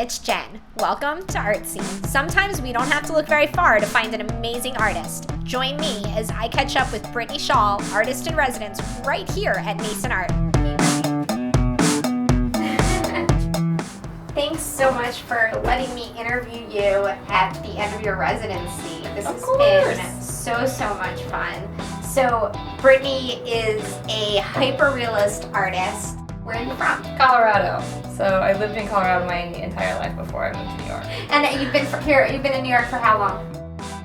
it's Jen. Welcome to Art Scene. Sometimes we don't have to look very far to find an amazing artist. Join me as I catch up with Brittany Schall, artist in residence, right here at nAscent Art. Thanks so much for letting me interview you at the end of your residency. This has been so much fun. So, Brittany is a hyper-realist artist. Where are you from? Colorado. So I lived in Colorado my entire life before I moved to New York. And you've been in New York for how long?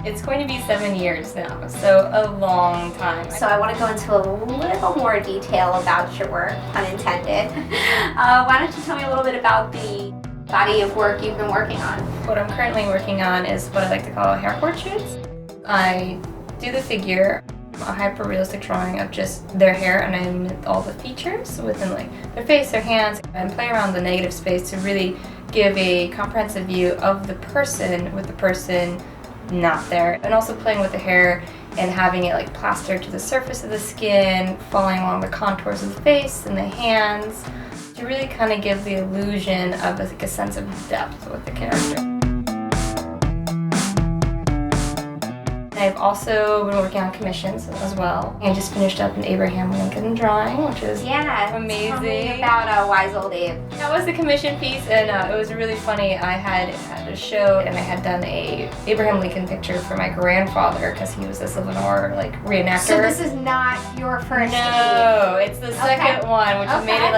It's going to be 7 years now, so a long time. So I want to go into a little more detail about your work, pun intended. Why don't you tell me a little bit about the body of work you've been working on? What I'm currently working on is what I like to call hair portraits. I do the figure, a hyper-realistic drawing of just their hair, and I omit all the features within like their face, their hands, and play around the negative space to really give a comprehensive view of the person with the person not there. And also playing with the hair and having it like plastered to the surface of the skin, following along the contours of the face and the hands to really kind of give the illusion of like a sense of depth with the character. I've also been working on commissions as well. I just finished up an Abraham Lincoln drawing, which is amazing. Tell me about Wise Old Abe. That was the commission piece, and it was really funny. I had a show, and I had done a Abraham Lincoln picture for my grandfather because he was a Civil War reenactor. So this is not your first? No, it's the second one, which made it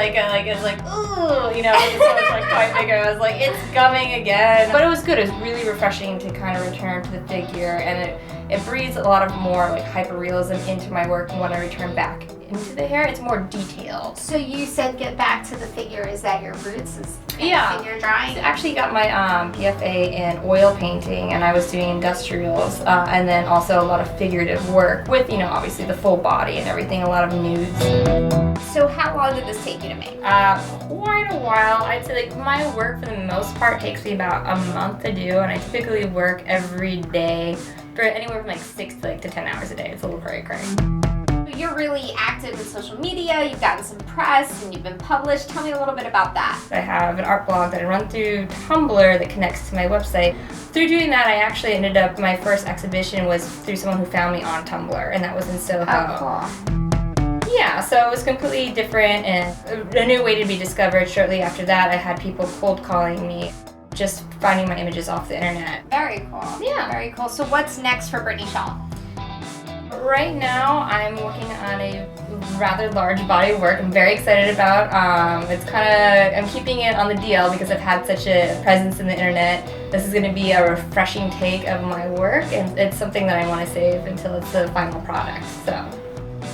ooh, you know, it's so quite bigger. I was like, it's coming again. But it was good. It was really refreshing to kind of return to the figure, and it breeds a lot of more like hyper-realism into my work when I return back into the hair. It's more detailed. So you said get back to the figure. Is that your roots? Figure drawing? I actually got my BFA in oil painting, and I was doing industrials, and then also a lot of figurative work with, you know, obviously the full body and everything, a lot of nudes. So how long did this take you to make? Quite a while. I'd say like my work for the most part takes me about a month to do, and I typically work every day for anywhere from like 6 to 10 hours a day. It's a little very crazy. You're really active in social media, you've gotten some press, and you've been published. Tell me a little bit about that. I have an art blog that I run through Tumblr that connects to my website. Through doing that, I actually ended up, my first exhibition was through someone who found me on Tumblr, and that was in Soho. Oh, cool. Yeah, so it was completely different and a new way to be discovered. Shortly after that, I had people cold calling me, just finding my images off the internet. Very cool. Yeah. Very cool. So what's next for Brittany Schall? Right now, I'm working on a rather large body of work I'm very excited about. I'm keeping it on the DL because I've had such a presence in the internet. This is going to be a refreshing take of my work, and it's something that I want to save until it's the final product. So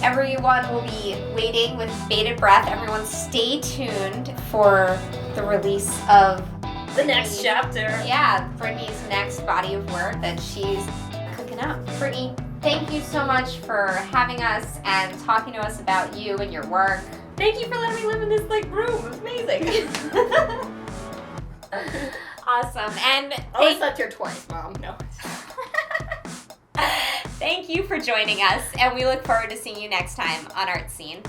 everyone will be waiting with bated breath. Everyone stay tuned for the release of the next chapter. Yeah, Brittany's next body of work that she's cooking up. Brittany, thank you so much for having us and talking to us about you and your work. Thank you for letting me live in this room. It was amazing. Awesome. And I slept here twice, Mom. No. Thank you for joining us, and we look forward to seeing you next time on Art Scene.